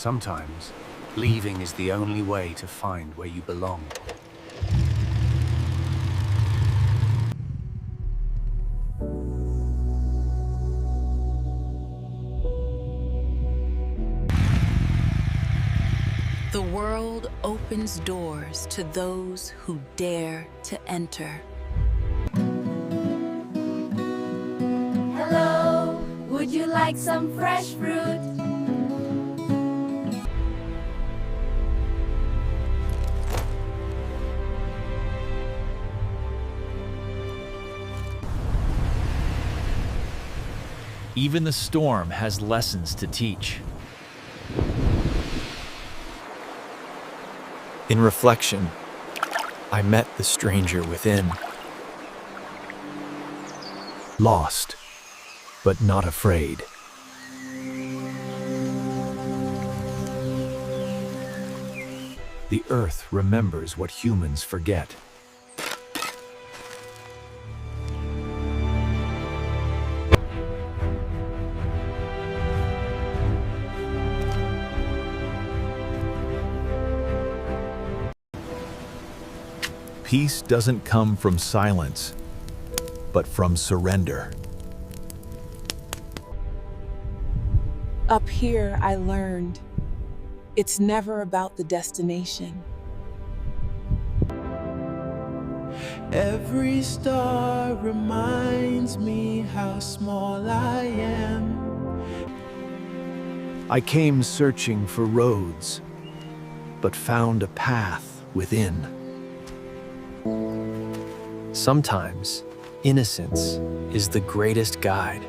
Sometimes, leaving is the only way to find where you belong. The world opens doors to those who dare to enter. Hello, would you like some fresh fruit? Even the storm has lessons to teach. In reflection, I met the stranger within. Lost, but not afraid. The earth remembers what humans forget. Peace doesn't come from silence, but from surrender. Up here, I learned it's never about the destination. Every star reminds me how small I am. I came searching for roads, but found a path within. Sometimes, innocence is the greatest guide.